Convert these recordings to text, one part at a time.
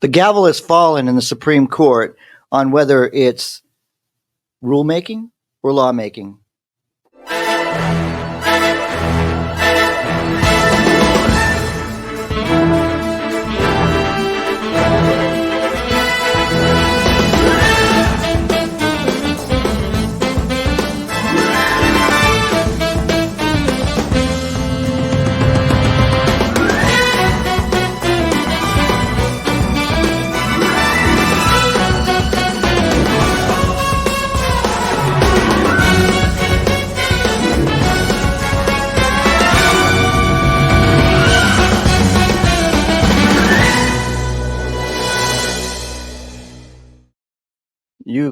The gavel has fallen in the Supreme Court on whether it's rulemaking or lawmaking.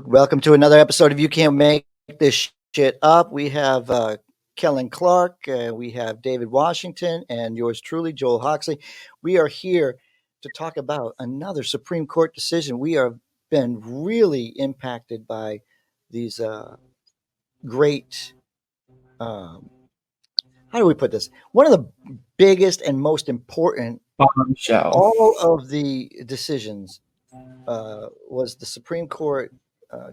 Welcome to another episode of You Can't Make This Shit Up. We have Kellen Clark, we have David Washington, and yours truly, Joel Hoxley. We are here to talk about another Supreme Court decision. We have been really impacted by these great, how do we put this? One of the biggest and most important, all of the decisions was the Supreme Court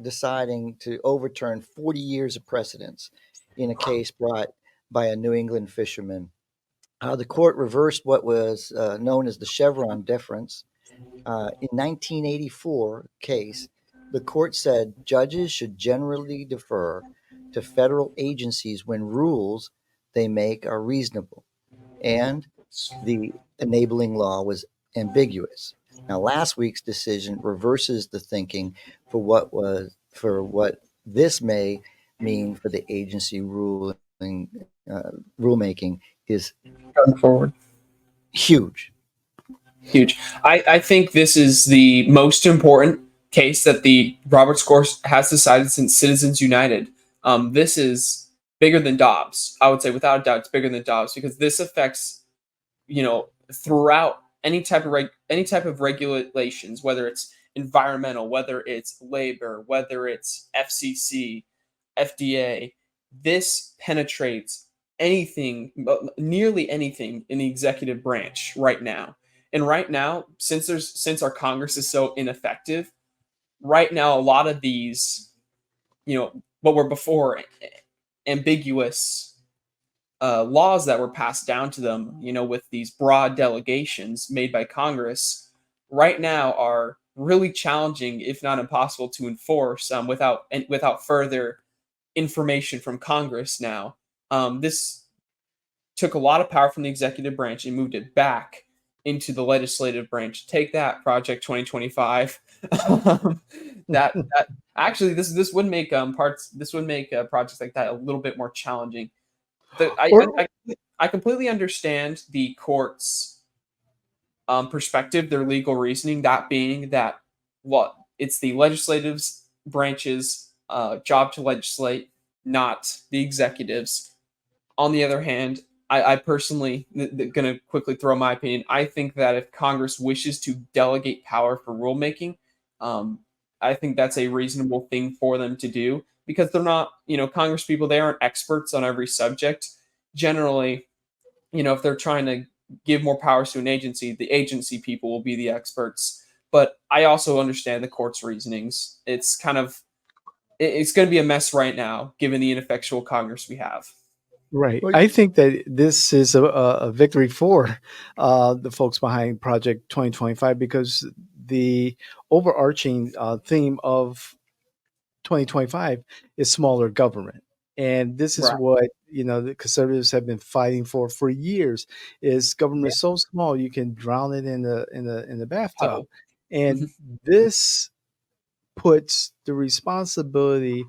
deciding to overturn 40 years of precedents in a case brought by a New England fisherman. The court reversed what was known as the Chevron deference. In 1984 case, the court said judges should generally defer to federal agencies when rules they make are reasonable, and the enabling law was ambiguous. Now, last week's decision reverses the thinking for what this may mean for the agency rulemaking is going forward. Huge. I think this is the most important case that the Roberts Court has decided since Citizens United. This is bigger than Dobbs. I would say without a doubt it's bigger than Dobbs because this affects, throughout any type of regulations, whether it's environmental, whether it's labor, whether it's FCC, FDA. This penetrates nearly anything in the executive branch right now. And right now, since our Congress is so ineffective, right now a lot of these, what were before ambiguous laws that were passed down to them, with these broad delegations made by Congress, right now are really challenging, if not impossible, to enforce without further information from Congress. Now, this took a lot of power from the executive branch and moved it back into the legislative branch. Take that, Project 2025. that actually this would make projects like that a little bit more challenging. I completely understand the court's perspective, their legal reasoning, that being that it's the legislative branch's job to legislate, not the executive's. On the other hand, I personally, going to quickly throw my opinion, I think that if Congress wishes to delegate power for rulemaking, I think that's a reasonable thing for them to do. Because they're not, Congress people, they aren't experts on every subject. Generally, if they're trying to give more powers to an agency, the agency people will be the experts. But I also understand the court's reasonings. It's going to be a mess right now, given the ineffectual Congress we have. Right. I think that this is a victory for the folks behind Project 2025 because the overarching theme of 2025 is smaller government. And this is what, the conservatives have been fighting for years is government so small you can drown it in the bathtub. And this puts the responsibility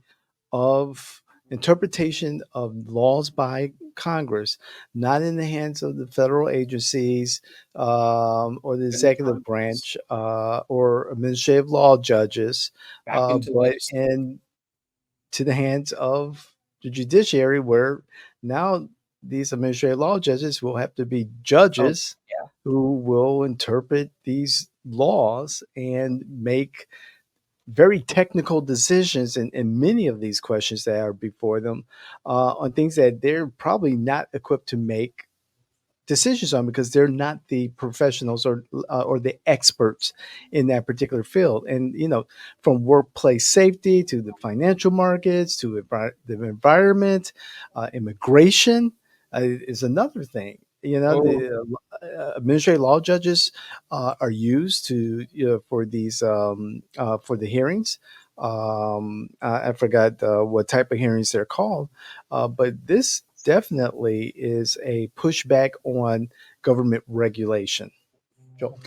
of interpretation of laws by Congress, not in the hands of the federal agencies or the executive branch or administrative law judges, but to the hands of the judiciary, where now these administrative law judges will have to be judges who will interpret these laws and make very technical decisions in many of these questions that are before them on things that they're probably not equipped to make decisions on because they're not the professionals or the experts in that particular field. And from workplace safety to the financial markets to the environment, immigration is another thing. The administrative law judges are used to for these for the hearings. I forgot what type of hearings they're called, but this definitely is a pushback on government regulation. Joel.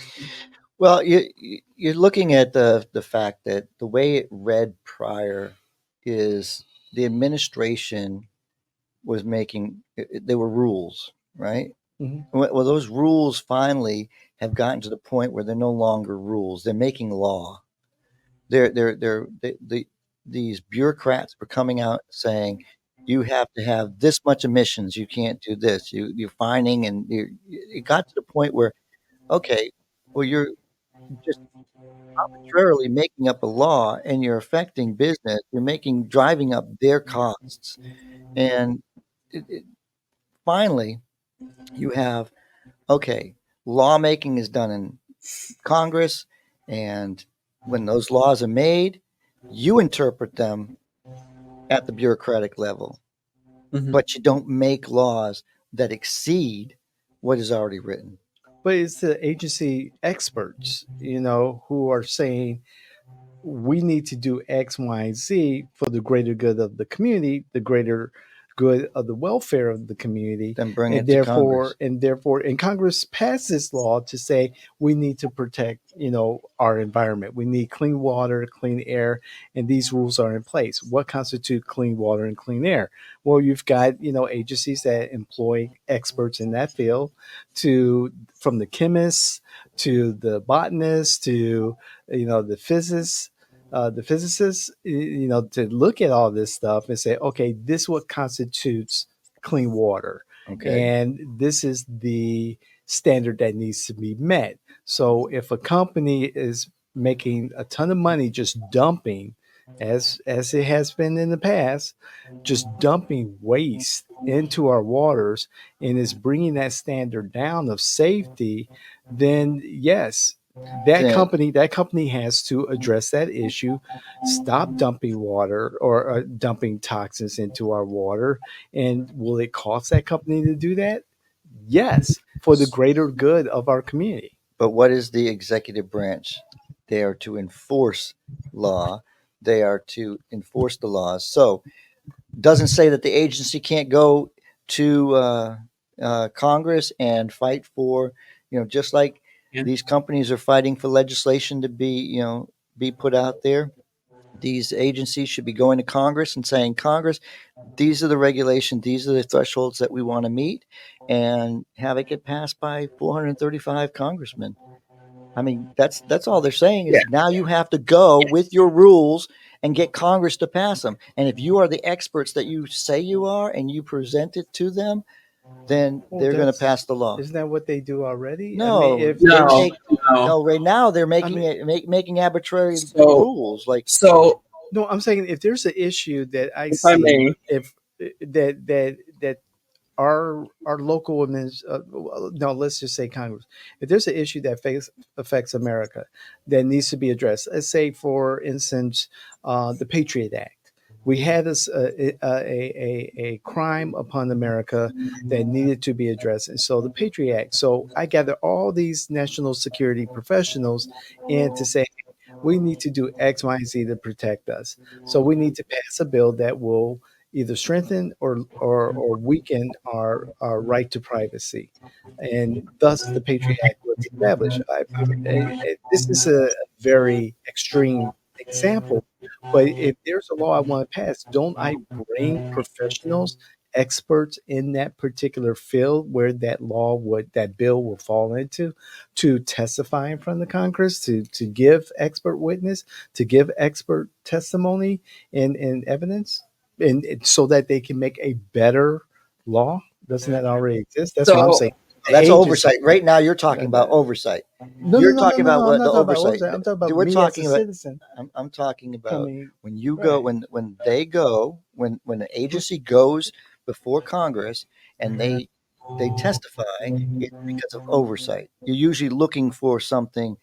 Well, you're looking at the fact that the way it read prior is the administration was making there were rules, right? Mhm. Well, those rules finally have gotten to the point where they're no longer rules; they're making law. These bureaucrats were coming out saying, "You have to have this much emissions. You can't do this. You're fining," and it got to the point where, okay, well, you're just arbitrarily making up a law and you're affecting business. You're driving up their costs, and finally, you have okay, lawmaking is done in Congress, and when those laws are made, you interpret them at the bureaucratic level, Mhm. but you don't make laws that exceed what is already written. But it's the agency experts, who are saying we need to do X, Y, and Z for the greater good of the community, the greater good of the welfare of the community, Then bring and it to Congress. and Congress passed this law to say we need to protect, our environment. We need clean water, clean air, and these rules are in place. What constitutes clean water and clean air? Well, you've got, agencies that employ experts in that field, from the chemists to the botanists to the physicists, to look at all this stuff and say, okay, this is what constitutes clean water, Okay. and this is the standard that needs to be met. So if a company is making a ton of money just dumping, as it has been in the past, just dumping waste into our waters and is bringing that standard down of safety, then yes, Then that company has to address that issue, stop dumping water or dumping toxins into our water. And will it cost that company to do that? Yes, for the greater good of our community. But what is the executive branch? They are to enforce law. They are to enforce the laws. So, doesn't say that the agency can't go to Congress and fight for, just like Yeah. these companies are fighting for legislation to be put out there. These agencies should be going to Congress and saying, Congress, these are the regulations, these are the thresholds that we want to meet, and have it get passed by 435 congressmen. I mean, that's all they're saying Yeah. is now you have to go with your rules and get Congress to pass them. And if you are the experts that you say you are and you present it to them, then Well, they're going to pass the law. Isn't that what they do already? I No, mean, if they No, make no. no. Right now, they're making mean- making arbitrary So- rules. Like So, no, I'm saying if there's an issue that I if I see, may, if that our local no, let's just say Congress. If there's an issue that affects America that needs to be addressed, let's say, for instance, the Patriot Act. We had a crime upon America that needed to be addressed, and so the Patriot Act. So I gather all these national security professionals in to say we need to do X, Y, and Z to protect us. So we need to pass a bill that will either strengthen or weaken our right to privacy. And thus the Patriot Act was established. This is a very extreme example, but if there's a law I want to pass, don't I bring professionals, experts in that particular field where that bill will fall into, to testify in front of the Congress, to give expert witness, to give expert testimony and evidence? And so that they can make a better law. Doesn't that already exist? That's what I'm So- saying. that's Agency- oversight. Right now, you're talking about oversight. You're talking about what I'm not the talking about oversight. I'm talking about We're me talking as a about. citizen I'm talking about coming. when you go Right. when they go when an agency goes before Congress and they they testify is because of oversight. You're usually looking for something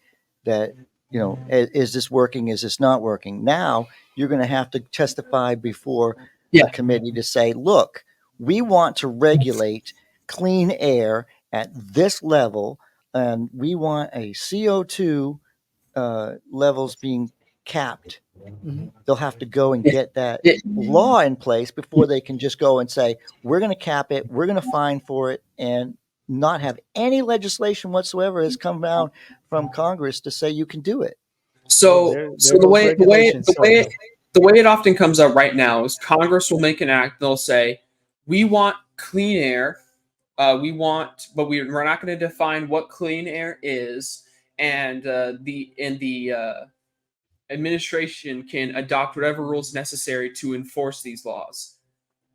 that, is this working? Is this not working? Now you're going to have to testify before Yeah. a committee to say, look, we want to regulate clean air at this level, and we want a CO2 levels being capped. Mhm. They'll have to go and Yeah. get that Yeah. law in place before they can just go and say, we're going to cap it, we're going to fine for it, and not have any legislation whatsoever has come down from Congress to say you can do it. Well, So there the goes way regulations starting up. the way it often comes up right now is Congress will make an act. They'll say, we want clean air. But we're not going to define what clean air is, and the administration can adopt whatever rules necessary to enforce these laws.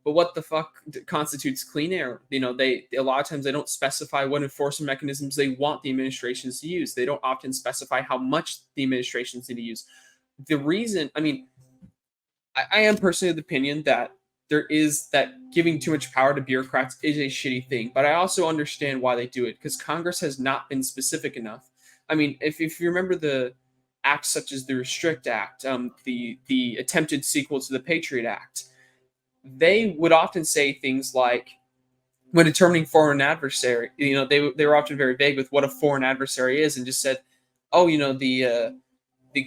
But what the fuck constitutes clean air? They a lot of times they don't specify what enforcement mechanisms they want the administrations to use. They don't often specify how much the administrations need to use. The reason, I mean, I am personally of the opinion that giving too much power to bureaucrats is a shitty thing, but I also understand why they do it because Congress has not been specific enough. I mean, if you remember the acts such as the Restrict Act, the attempted sequel to the Patriot Act, they would often say things like, when determining foreign adversary, they were often very vague with what a foreign adversary is, and just said, oh, the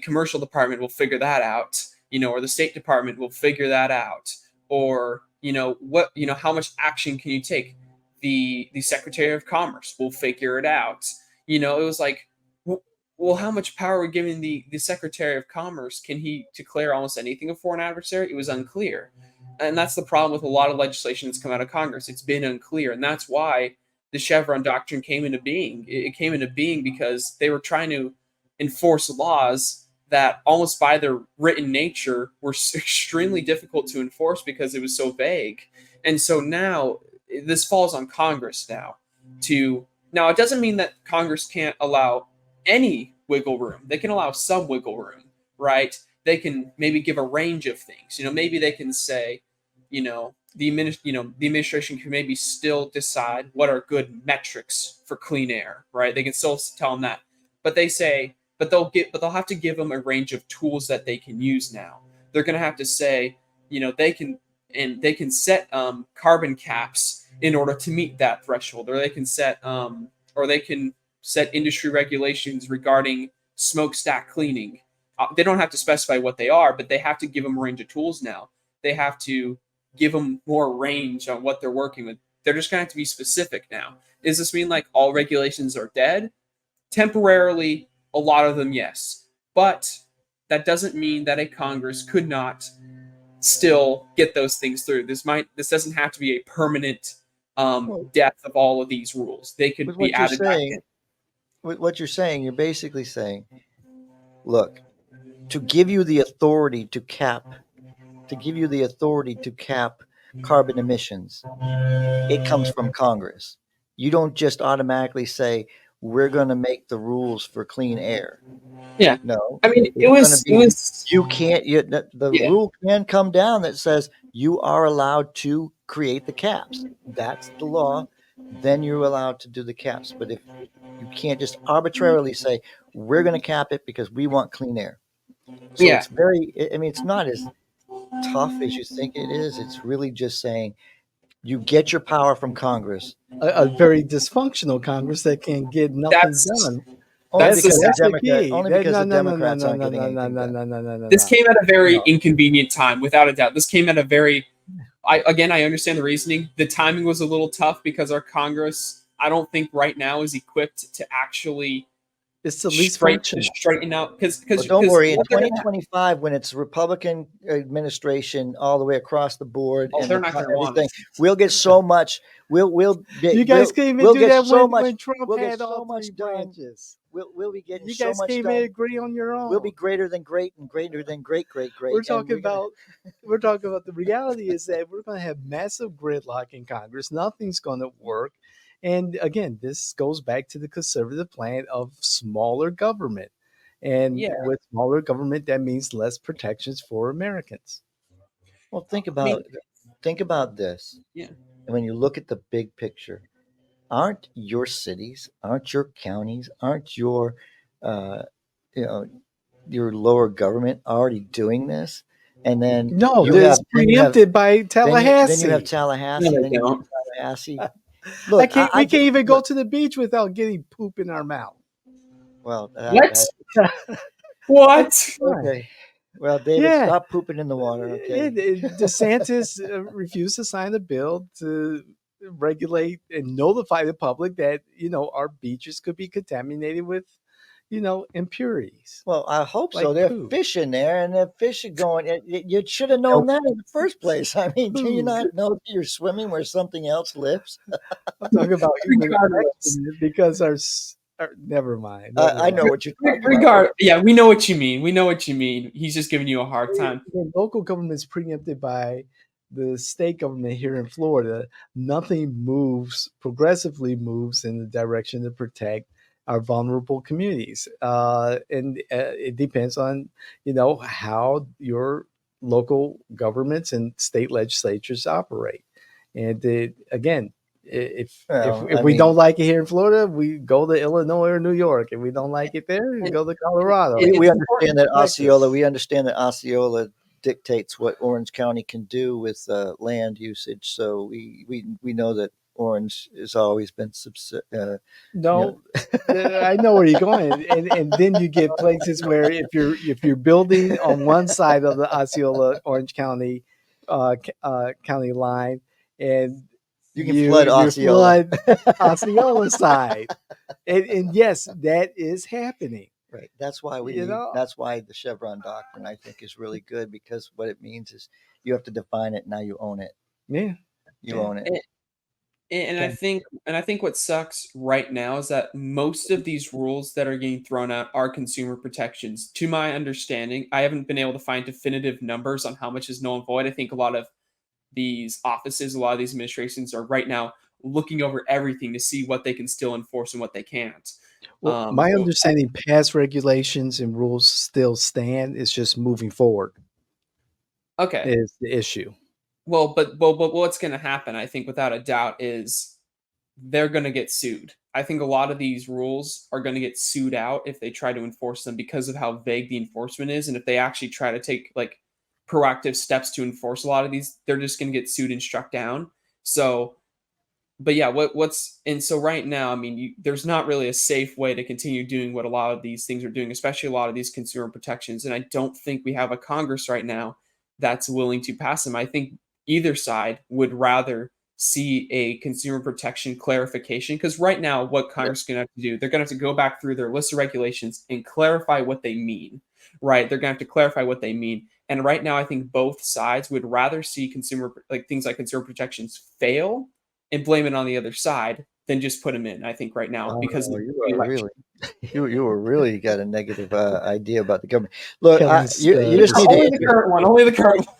commercial department will figure that out, or the State Department will figure that out, or how much action can you take? The Secretary of Commerce will figure it out. It was like, well, how much power are we giving the Secretary of Commerce? Can he declare almost anything a foreign adversary? It was unclear. And that's the problem with a lot of legislation that's come out of Congress. It's been unclear. And that's why the Chevron doctrine came into being. It came into being because they were trying to enforce laws that almost by their written nature were extremely difficult to enforce because it was so vague. And so now this falls on Congress now it doesn't mean that Congress can't allow any wiggle room. They can allow some wiggle room, right? They can maybe give a range of things. Maybe they can say, the administration can maybe still decide what are good metrics for clean air, right? They can still tell them that, but they'll have to give them a range of tools that they can use now. They're going to have to say, they can set carbon caps in order to meet that threshold, or they can set industry regulations regarding smokestack cleaning. They don't have to specify what they are, but they have to give them a range of tools now. They have to give them more range on what they're working with. They're just going to have to be specific now. Does this mean like all regulations are dead? Temporarily, a lot of them, yes. But that doesn't mean that a Congress could not still get those things through. This doesn't have to be a permanent death of all of these rules. They could be added back in. With what you're saying, you're basically saying, look, to give you the authority to cap carbon emissions, it comes from Congress. You don't just automatically say, we're going to make the rules for clean air. Yeah. No. I mean, it was you can't, rule can come down that says you are allowed to create the caps. That's the law. Then you're allowed to do the caps. But if you can't just arbitrarily say, we're going to cap it because we want clean air. So it's it's not as tough as you think it is. It's really just saying you get your power from Congress. A very dysfunctional Congress that can get nothing done. Only because the No, Democrats aren't getting anything done. This came at a very inconvenient time, without a doubt. This came at a very, I understand the reasoning. The timing was a little tough because our Congress, I don't think right now is equipped to actually it's the least functional. Straighten out because don't worry. In 2025, when it's Republican administration all the way across the board, and they're not going to want it. We'll get so much. We'll get. You guys can't even do that when Trump had all three branches. We'll be getting you so guys much can't done. even agree on your own. We'll be greater than great and greater than great. We're talking about the reality is that we're going to have massive gridlock in Congress. Nothing's going to work. And again, this goes back to the conservative plan of smaller government. And with smaller government, that means less protections for Americans. Well, think about this. Yeah. When you look at the big picture, aren't your cities, aren't your counties, aren't your, uh, you know, your lower government already doing this? And then No, you it's have, then you have, preempted by then you have Tallahassee. No, Tallahassee, they then you have don't. Tallahassee. I Look, can't. I We can't even go look, to the beach without getting poop in our mouth. well, What? That's What? fine. okay. Well, David, Yeah, stop pooping in the water, okay? DeSantis refused to sign a bill to regulate and notify the public that our beaches could be contaminated with impurities Well, I hope like so. There are poo. fish in there, and the fish are going. You should have known No, that in the first place. I mean, do you poo. not know that you're swimming where something else lives? I'm talking about human Regardless. affection because never mind, never I know mind. what you're talking about. Yeah, we know what you mean. We know what you mean. He's just giving you a hard time. The local government is preempted by the state government here in Florida. Nothing progressively moves in the direction to protect our vulnerable communities. And it depends on, how your local governments and state legislatures operate. And again, Well, if I we don't mean, like it here in Florida, we go to Illinois or New York. If we don't like it there, we And go to Colorado. we it's understand important. that Texas. Osceola. We understand that Osceola dictates what Orange County can do with land usage. So we know that Orange has always been you know, No, I know where you're going, and then you get places where if you're building on one side of the Osceola Orange County county line, and you can flood you Osceola. flood Osceola side, and yes, that is happening. Right. That's why we You need. know, That's why the Chevron doctrine, I think, is really good because what it means is you have to define it. Now you own it. yeah, You yeah. own it. And Okay. I think what sucks right now is that most of these rules that are getting thrown out are consumer protections. To my understanding, I haven't been able to find definitive numbers on how much is null and void. I think a lot of these offices, a lot of these administrations are right now looking over everything to see what they can still enforce and what they can't. Well, my So understanding, past regulations and rules still stand. It's just moving forward okay, is the issue. but what's going to happen? I think without a doubt is they're going to get sued. I think a lot of these rules are going to get sued out if they try to enforce them because of how vague the enforcement is. And if they actually try to take like proactive steps to enforce a lot of these, they're just going to get sued and struck down. So, but yeah, so right now, I mean, there's not really a safe way to continue doing what a lot of these things are doing, especially a lot of these consumer protections. And I don't think we have a Congress right now that's willing to pass them. I think either side would rather see a consumer protection clarification because right now, what Congress is going to have to do, they're going to have to go back through their list of regulations and clarify what they mean. Right? They're going to have to clarify what they mean. And right now, I think both sides would rather see things like consumer protections fail and blame it on the other side than just put them in. I think right now Oh because no, of you the are election. really, you were really got a negative idea about the government. Look, Kelly's you just need Only to. the current one. Only the current one.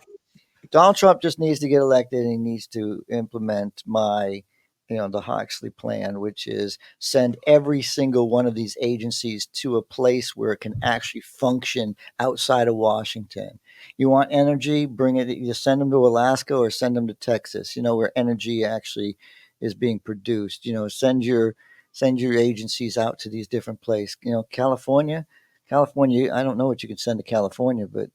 Donald Trump just needs to get elected and he needs to implement the Huxley plan, which is send every single one of these agencies to a place where it can actually function outside of Washington. You want energy, bring it, you send them to Alaska or send them to Texas, where energy actually is being produced. Send your agencies out to these different places. California, I don't know what you can send to California, but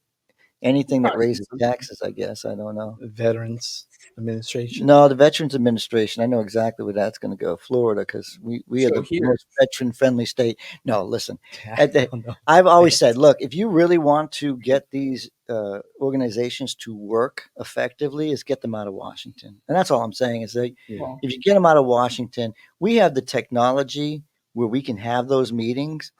anything that raises taxes, I guess. I don't know. Veterans Administration. No, the Veterans Administration. I know exactly where that's going to go. Florida, because we are So the here, most veteran-friendly state. No, listen. I don't know. I've always said, look, if you really want to get these organizations to work effectively, is get them out of Washington. And that's all I'm saying is that Yeah. well, if you get them out of Washington, we have the technology where we can have those meetings,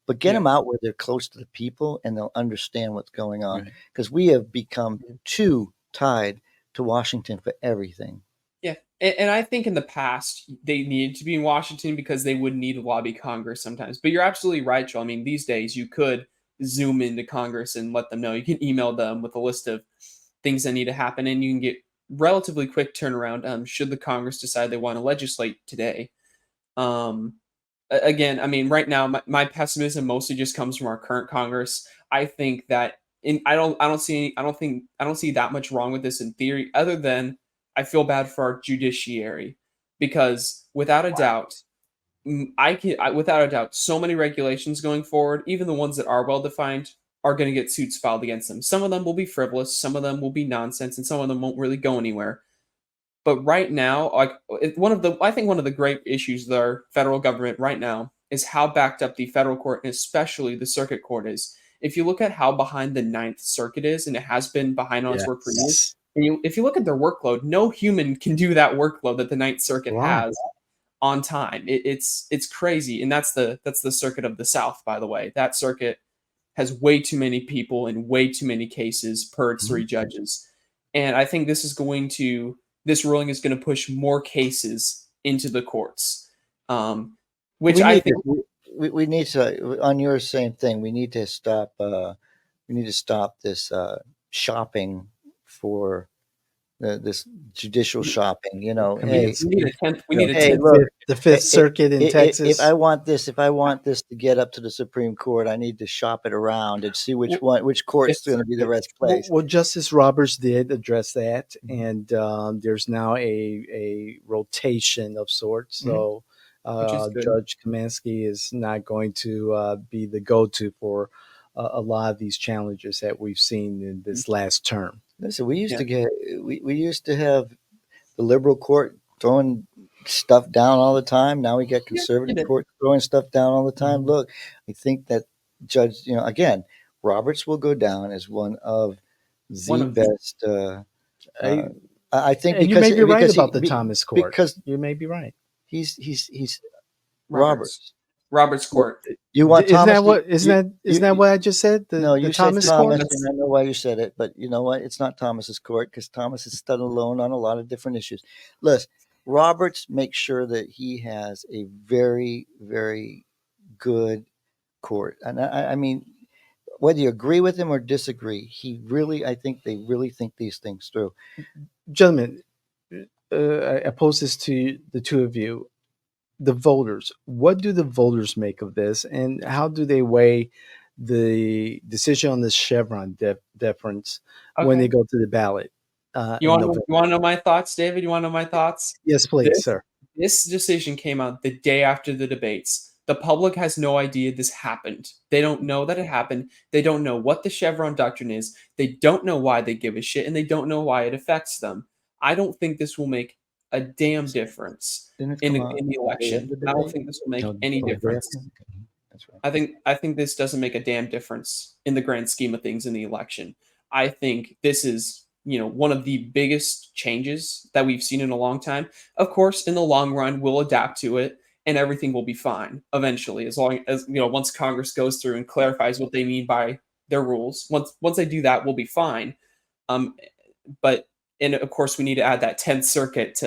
but get Yeah. them out where they're close to the people and they'll understand what's going on. Right. Because we have become too tied to Washington for everything. yeah, and I think in the past they needed to be in Washington because they would need to lobby Congress sometimes. But you're absolutely right, Joel. I mean, these days you could zoom into Congress and let them know. You can email them with a list of things that need to happen, and you can get relatively quick turnaround. Should the Congress decide they want to legislate today? Again, I mean, right now my pessimism mostly just comes from our current Congress. I think that I don't see that much wrong with this in theory, other than I feel bad for our judiciary. because without a doubt, without a doubt, so many regulations going forward, even the ones that are well defined, are going to get suits filed against them. Some of them will be frivolous, some of them will be nonsense, and some of them won't really go anywhere. But right now, I think one of the great issues with our federal government right now is how backed up the federal court and especially the circuit court is. If you look at how behind the Ninth Circuit is, and it has been behind on its work for years, and if you look at their workload, no human can do that workload that the Ninth Circuit has on time. It's crazy, and that's the circuit of the South, by the way. That circuit has way too many people and way too many cases per its three judges, and I think this ruling is going to push more cases into the courts, which I think we need to. On your same thing, we need to stop. We need to stop this shopping for this judicial shopping. You know, hey, we need a hey, 10th. look, the Fifth Circuit in Texas. If I want this to get up to the Supreme Court, I need to shop it around and see which court is going to be the best place. Well, Justice Roberts did address that, and there's now a rotation of sorts. So Judge Kaminsky is not going to be the go-to for a lot of these challenges that we've seen in this last term. Listen, we used to have the liberal court throwing stuff down all the time. Now we got conservative court throwing stuff down all the time. Look, I think that Judge, again, Roberts will go down as one of the best. I think and you may be right about the Thomas Court. Because you may be right. He's Roberts Court. You want isn't Thomas? Isn't that what I just said? No, you Thomas said Thomas, Court? and I know why you said it, but you know what? It's not Thomas's court because Thomas is stood alone on a lot of different issues. Listen, Roberts makes sure that he has a very, very good court, and I mean, whether you agree with him or disagree, I think they really think these things through. Gentlemen, I pose this to the two of you. The voters, what do the voters make of this, and how do they weigh the decision on this Chevron deference when they go to the ballot? You want to know my thoughts, David? You want to know my thoughts? Yes, please, sir. This decision came out the day after the debates. The public has no idea this happened. They don't know that it happened. They don't know what the Chevron doctrine is. They don't know why they give a shit, and they don't know why it affects them. I don't think this will make a damn difference in the election. I don't think this will make any difference. That's right. I think this doesn't make a damn difference in the grand scheme of things in the election. I think this is, one of the biggest changes that we've seen in a long time. Of course, in the long run, we'll adapt to it and everything will be fine eventually, as long as, once Congress goes through and clarifies what they mean by their rules. Once they do that, we'll be fine. And of course, we need to add that 10th Circuit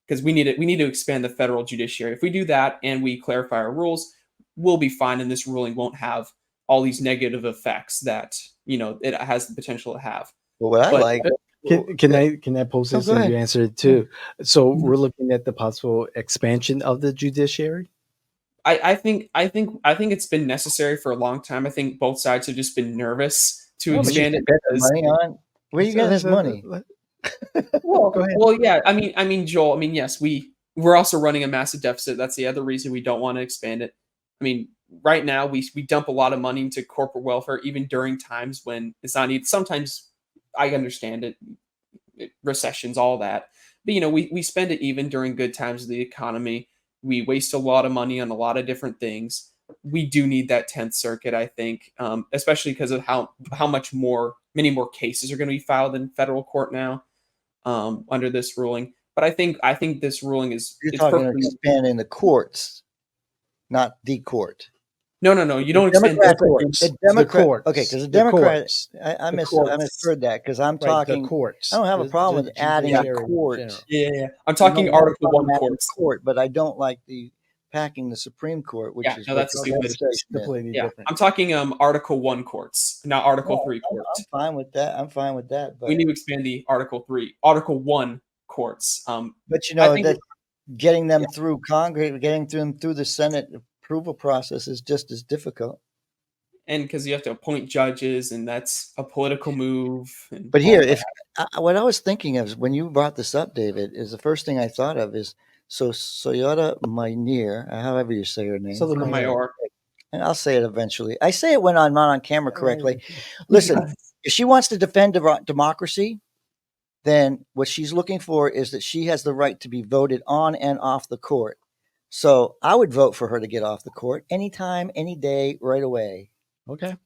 because we need to expand the federal judiciary. If we do that and we clarify our rules, we'll be fine, and this ruling won't have all these negative effects that it has the potential to have. Well, can I pose this and you answer it too? So we're looking at the possible expansion of the judiciary. I think it's been necessary for a long time. I think both sides have just been nervous to expand it. Where you get this money? Well, yeah. I mean, Joel. Yes, we're also running a massive deficit. That's the other reason we don't want to expand it. I mean, right now we dump a lot of money into corporate welfare, even during times when it's not needed. Sometimes I understand it, recessions, all that, but we spend it even during good times of the economy. We waste a lot of money on a lot of different things. We do need that 10th Circuit, I think, especially because of how many more cases are going to be filed in federal court now. Under this ruling, but I think this ruling is. You're talking about expanding the courts, not the court. No. You don't expand the courts. Okay, because the Democrats. I misheard that because I'm talking courts. I don't have a problem with adding a court. Yeah. I'm talking Article 1 court, but I don't like the packing the Supreme Court, which is that's completely different. I'm talking Article 1 courts, not Article 3 courts. I'm fine with that. But we need to expand the Article 1 courts. But that getting them through Congress, getting them through the Senate approval process is just as difficult. And because you have to appoint judges, and that's a political move. But here, what I was thinking of when you brought this up, David, is the first thing I thought of is So Sotomayor, however you say her name. Sotomayor. And I'll say it eventually. I say it when I'm not on camera correctly. Right. Listen, if she wants to defend democracy, then what she's looking for is that she has the right to be voted on and off the court. So I would vote for her to get off the court anytime, any day, right away. Okay.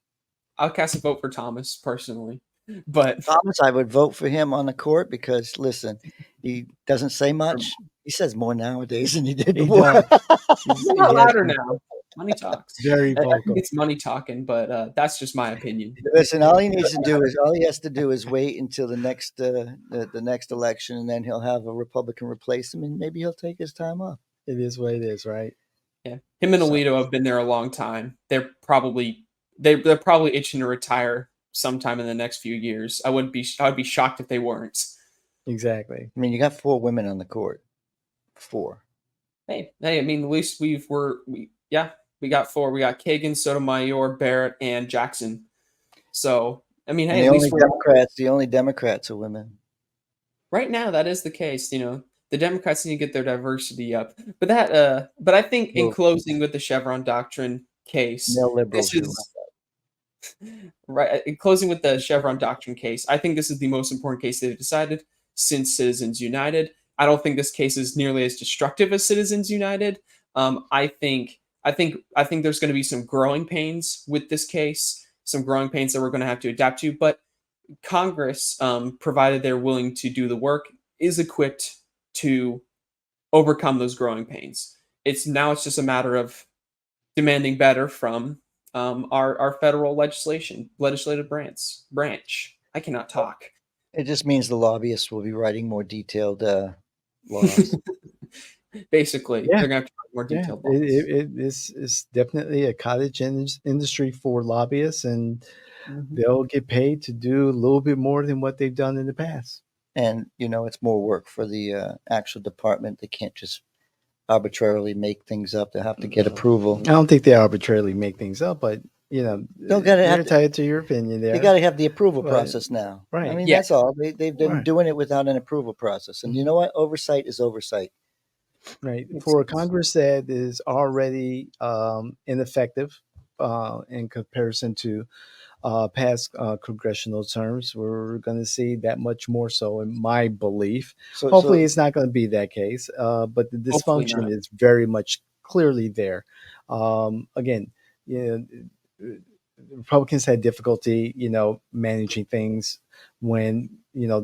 I'll cast a vote for Thomas personally, but Thomas, I would vote for him on the court because, listen, he doesn't say much. He says more nowadays than he did He before. does. he's a lot louder now. Money talks. Very I think vocal. it's money talking, but that's just my opinion. Listen, all he has to do is wait until the next election, and then he'll have a Republican replace him, and maybe he'll take his time off. It is what it is, right? Yeah, him and Alito have been there a long time. They're probably itching to retire sometime in the next few years. I would be shocked if they weren't. Exactly. I mean, you got 4 women on the court. 4. Hey, I mean, at least we got 4. We got Kagan, Sotomayor, Barrett, and Jackson. So I mean, hey, And at least the only Democrats are women. Right now that is the case. The Democrats need to get their diversity up. But I think in closing with the Chevron doctrine case, No liberals. this is right. In closing with the Chevron doctrine case, I think this is the most important case they've decided since Citizens United. I don't think this case is nearly as destructive as Citizens United. I think there's going to be some growing pains with this case, some growing pains that we're going to have to adapt to. But Congress, provided they're willing to do the work, is equipped to overcome those growing pains. It's just a matter of demanding better from our federal legislative branch. I cannot talk. It just means the lobbyists will be writing more detailed laws. Basically, Yeah. they're going to have to write more detailed laws. It's definitely a cottage industry for lobbyists, and they'll get paid to do a little bit more than what they've done in the past. And, it's more work for the actual department. They can't just arbitrarily make things up. They have to get approval. I don't think they arbitrarily make things up, but you're entitled to your opinion there. They got to have the approval Right. process now. Right. I mean, Yeah. that's all. They've been Right. doing it without an approval process. And you know what? Oversight is oversight. Right. For a Congress that is already ineffective in comparison to past congressional terms, we're going to see that much more so, in my belief. So Hopefully, it's not going to be that case, but the Hopefully dysfunction not. is very much clearly there. Again, Republicans had difficulty, managing things when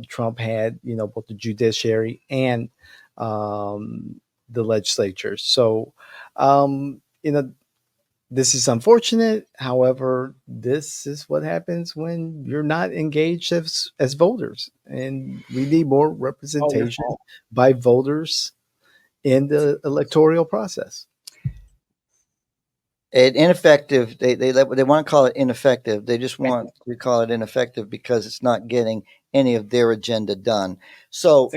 Trump had both the judiciary and the legislature. So, this is unfortunate. However, this is what happens when you're not engaged as voters, and we need more representation by voters in the electoral process. And ineffective, they want to call it ineffective. They just want to call it ineffective because it's not getting any of their agenda done. So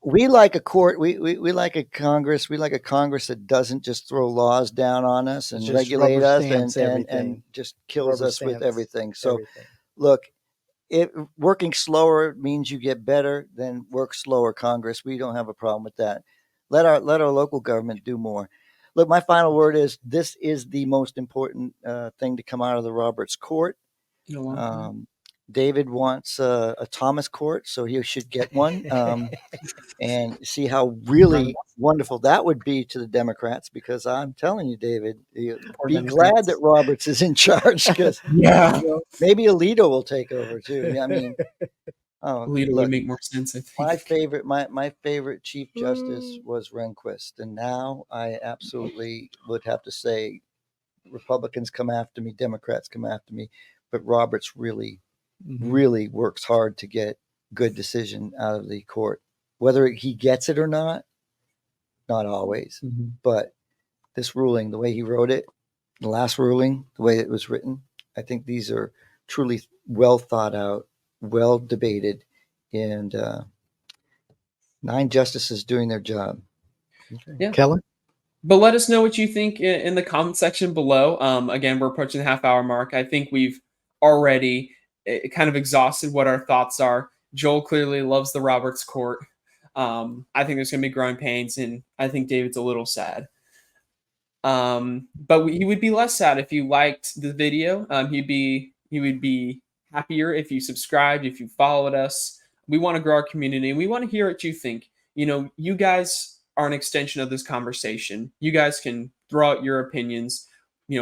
we like a court, we like a Congress, that doesn't just throw laws down on us and regulate us and just kills us with everything. So look, working slower means you get better, then work slower, Congress. We don't have a problem with that. Let our local government do more. Look, my final word is this is the most important thing to come out of the Roberts Court. David wants a Thomas Court, so he should get one and see how really wonderful that would be to the Democrats, because I'm telling you, David, be glad that Roberts is in charge, because maybe Alito will take over too. I mean, Alito would make more sense, I think. My favorite Chief Justice was Rehnquist, and now I absolutely would have to say Republicans come after me, Democrats come after me, but Roberts really works hard to get good decision out of the court. Whether he gets it or not always. But this ruling, the way he wrote it, the last ruling, the way it was written, I think these are truly well thought out, well debated, and 9 justices doing their job. Okay. Yeah. Kellen? But let us know what you think in the comment section below. Again, we're approaching the half-hour mark. I think we've already kind of exhausted what our thoughts are. Joel clearly loves the Roberts Court. I think there's going to be growing pains, and I think David's a little sad. But he would be less sad if you liked the video. He would be happier if you subscribed, if you followed us. We want to grow our community, and we want to hear what you think. You guys are an extension of this conversation. You guys can throw out your opinions.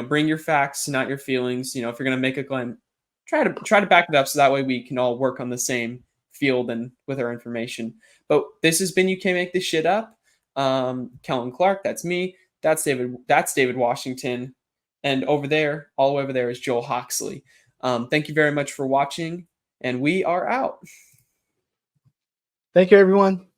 Bring your facts, not your feelings. If you're going to make a claim, try to back it up, so that way we can all work on the same field and with our information. But this has been You Can't Make This Shit Up. Kellen Clark, that's me. That's David Washington. And all the way over there is Joel Hoxley. Thank you very much for watching, and we are out. Thank you, everyone.